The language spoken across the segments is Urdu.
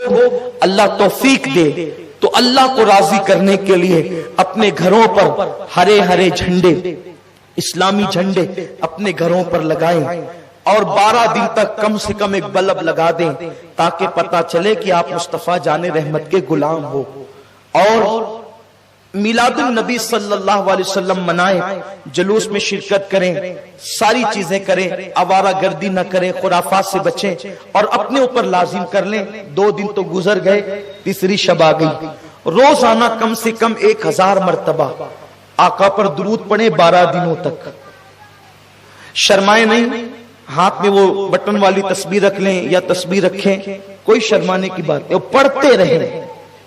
ہو اللہ توفیق دے تو اللہ کو راضی کرنے کے لیے اپنے گھروں پر ہرے ہرے جھنڈے، اسلامی جھنڈے اپنے گھروں پر لگائیں اور 12 دن تک کم سے کم ایک بلب لگا دیں تاکہ پتہ چلے کہ آپ مصطفیٰ جان رحمت کے غلام ہو. اور میلاد النبی صلی اللہ علیہ وسلم منائیں، جلوس میں شرکت کریں، ساری چیزیں کریں، آوارہ گردی نہ کریں، خرافات سے بچیں اور اپنے اوپر لازم کر لیں. 2 دن تو گزر گئے، تیسری شب آ گئی. روزانہ کم سے کم 1000 مرتبہ آقا پر درود پڑھیں 12 دنوں تک. شرمائیں نہیں، ہاتھ میں وہ بٹن والی تسبیح رکھ لیں یا تسبیح رکھیں، کوئی شرمانے کی بات نہیں، پڑھتے رہیں،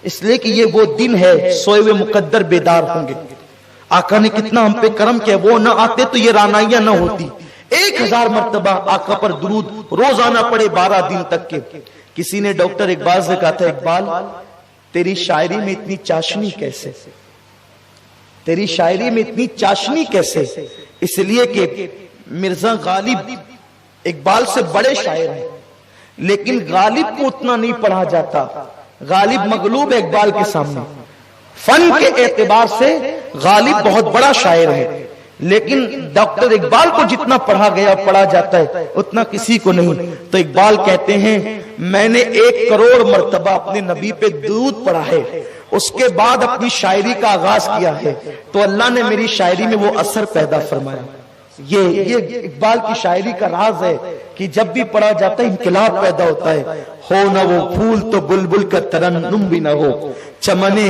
اس لیے کہ یہ وہ دن ہے سوئے ہوئے مقدر بیدار ہوں گے. آقا نے کتنا ہم پہ کرم کیا، وہ نہ آتے تو یہ رانائیاں نہ ہوتی. 1000 مرتبہ آقا پر درود روزانہ پڑھے 12 دن تک کے. کسی نے ڈاکٹر اقبال سے کہا تھا، اقبال تیری شاعری میں اتنی چاشنی کیسے، تیری شاعری میں اتنی چاشنی کیسے؟ اس لیے کہ مرزا غالب اقبال سے بڑے شاعر ہیں لیکن غالب کو اتنا نہیں پڑھا جاتا. غالب مغلوب ہے اقبال کے سامنے. فن کے اعتبار سے غالب بہت بڑا شاعر ہے لیکن ڈاکٹر اقبال کو جتنا پڑھا گیا پڑھا جاتا ہے اتنا کسی کو نہیں. تو اقبال کہتے ہیں میں نے 1 کروڑ مرتبہ اپنے نبی پہ درود پڑھا ہے، اس کے بعد اپنی شاعری کا آغاز کیا ہے تو اللہ نے میری شاعری میں وہ اثر پیدا فرمایا. یہ اقبال کی شاعری کا راز ہے کہ جب بھی پڑھا جاتا ہے انقلاب پیدا ہوتا ہے. ہو نہ وہ پھول تو بلبل کا ترنم بھی نہ ہو، چمنے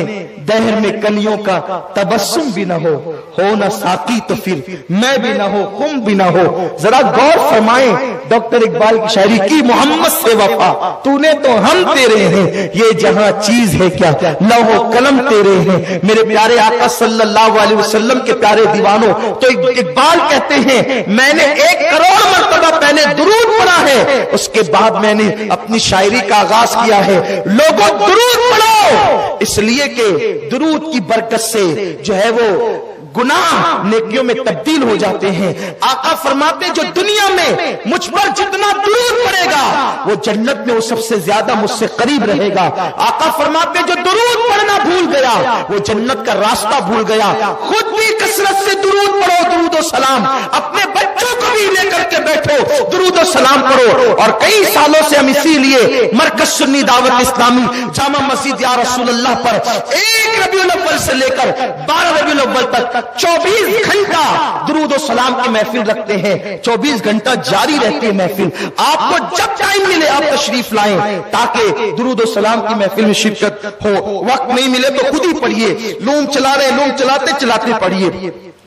دہر میں کلیوں کا تبسم بھی نہ ہو نہ ساقی تو پھر میں بھی نہ ہو، خم بھی نہ ہو. ذرا غور فرمائیں ڈاکٹر اقبال کی شاعری کی. محمد سے وفا تو نے تو ہم تیرے ہیں، یہ جہاں چیز ہے کیا لوح و قلم تیرے ہیں. میرے پیارے آقا صلی اللہ علیہ وسلم کے پیارے دیوانوں، تو اقبال کہتے ہیں میں نے 1 کروڑ مرتبہ پہلے درود پڑھا ہے، اس کے بعد میں نے اپنی شاعری کا آغاز کیا ہے. لوگوں درود پڑھو، اس لیے کہ درود کی برکت سے جو ہے وہ گناہ نیکیوں میں تبدیل ہو جاتے ہیں. آقا فرماتے جو دنیا میں مجھ پر جتنا درود پڑے گا وہ جنت میں وہ سب سے زیادہ مجھ سے قریب رہے گا. آقا فرماتے جو درود پڑھنا بھول گیا وہ جنت کا راستہ بھول گیا. خود بھی کثرت سے درود پڑھو، درود و سلام، اپنے بچوں کو بھی لے کر کے بیٹھو، درود و سلام پڑھو. اور کئی سالوں سے ہم اسی لیے مرکز سنی دعوت اسلامی جامع مسجد یا رسول اللہ پر 1 ربیع الاول سے لے کر 12 ربیع الاول تک 24 گھنٹہ درود و سلام کی محفل رکھتے ہیں. 24 گھنٹہ جاری رہتی ہے محفل. آپ کو جب ٹائم ملے آپ تشریف لائیں تاکہ درود و سلام کی محفل میں شرکت ہو. وقت نہیں ملے تو خود ہی پڑھیے. لوم چلا رہے، لوم چلاتے چلاتے پڑھیے.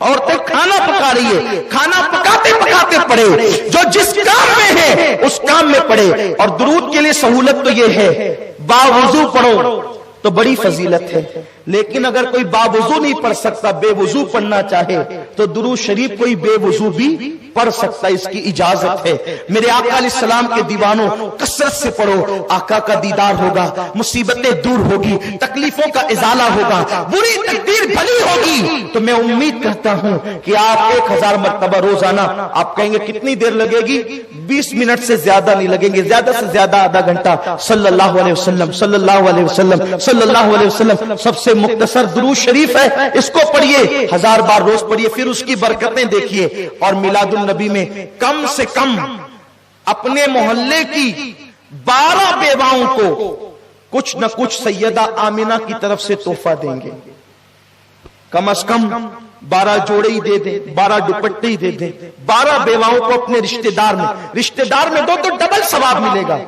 عورتیں کھانا پکا رہی ہے، کھانا پکاتے پکاتے پڑھے. جو جس کام میں ہے اس کام میں پڑھے. اور درود کے لیے سہولت تو یہ ہے باوضو پڑھو تو بڑی فضیلت ہے. لیکن اگر کوئی باوضو نہیں پڑھ سکتا، بے وضو پڑھنا چاہے تو درود شریف کوئی بے وضو بھی پڑھ سکتا، اس کی اجازت ہے. میرے آقا علیہ السلام کے دیوانوں کثرت سے پڑھو. آقا کا دیدار ہوگا، مصیبتیں دور ہوگی، تکلیفوں کا ازالہ ہوگا، بری تقدیر بھلی ہوگی. تو میں امید کرتا ہوں کہ آپ 1000 مرتبہ روزانہ. آپ کہیں گے کتنی دیر لگے گی؟ 20 منٹ سے زیادہ نہیں لگیں گے، زیادہ سے زیادہ آدھا گھنٹہ. صلی اللہ علیہ وسلم، صلی اللہ علیہ وسلم، صلی اللہ علیہ وسلم سب سے مختصر درود شریف ہے، اس کو پڑھیے 1000 بار روز پڑھیے، پھر اس کی برکتیں دیکھیے. اور میلاد النبی میں کم سے کم اپنے محلے کی 12 بیواؤں کو کچھ نہ کچھ سیدہ آمنہ کی طرف سے تحفہ دیں گے. کم از کم 12 جوڑے ہی دے دیں، 12 دوپٹے ہی دے دیں. 12 بیواؤں کو اپنے رشتہ دار میں دو تو ڈبل ثواب ملے گا.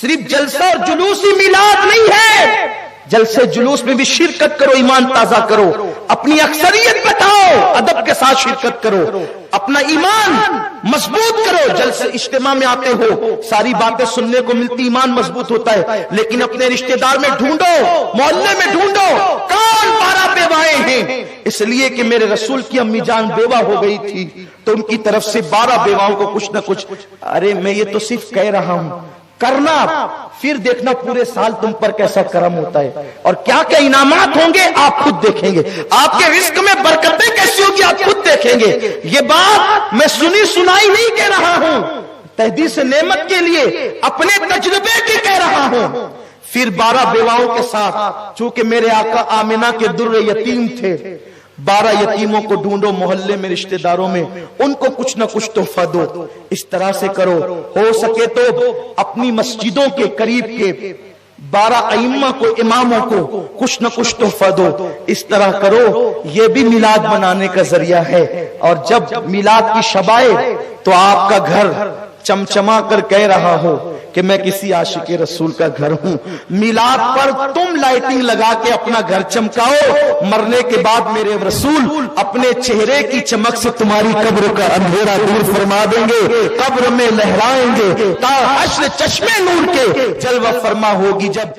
صرف جلسہ اور جلوس ہی میلاد نہیں ہے، جلسے جلوس میں بھی شرکت کرو، ایمان تازہ کرو، اپنی اکثریت بتاؤ، ادب کے ساتھ شرکت کرو، اپنا ایمان مضبوط کرو. جلسے اجتماع میں آتے ہو، ساری باتیں سننے کو ملتی، ایمان مضبوط ہوتا ہے. لیکن اپنے رشتہ دار میں ڈھونڈو، محلے میں ڈھونڈو کون 12 بیوائیں ہیں. اس لیے کہ میرے رسول کی امی جان بیوہ ہو گئی تھی تو ان کی طرف سے 12 بیواؤں کو کچھ نہ کچھ. ارے میں یہ تو صرف کہہ رہا ہوں، کرنا پھر دیکھنا پورے سال تم پر کیسا کرم ہوتا ہے اور کیا کیا انعامات ہوں گے آپ خود دیکھیں گے. آپ کے رزق میں برکتیں کیسی ہوگی آپ خود دیکھیں گے. یہ بات میں سنی سنائی نہیں کہہ رہا ہوں، تحدیث نعمت کے لیے اپنے تجربے کی کہہ رہا ہوں. پھر 12 بیواؤں کے ساتھ، چونکہ میرے آقا آمنہ کے در یتیم تھے، 12 یتیموں کو ڈھونڈو محلے میں، رشتہ داروں میں، ان کو کچھ نہ کچھ تحفہ دو۔ اس طرح سے کرو، ہو سکے تو اپنی مسجدوں کے قریب کے 12 ائمہ کو، اماموں کو کچھ نہ کچھ تحفہ دو۔ اس طرح کرو، یہ بھی میلاد منانے کا ذریعہ ہے۔ اور جب میلاد کی شب آئے تو آپ کا گھر چمچما کر کہہ رہا ہو کہ میں کسی عاشق رسول کا گھر ہوں۔ میلاد پر تم لائٹنگ لگا کے اپنا گھر چمکاؤ، مرنے کے بعد میرے رسول اپنے چہرے کی چمک سے تمہاری قبر کا اندھیرا دور فرما دیں گے، قبر میں لہرائیں گے تا حشر چشمے نور کے جلوہ فرما ہوگی۔ جب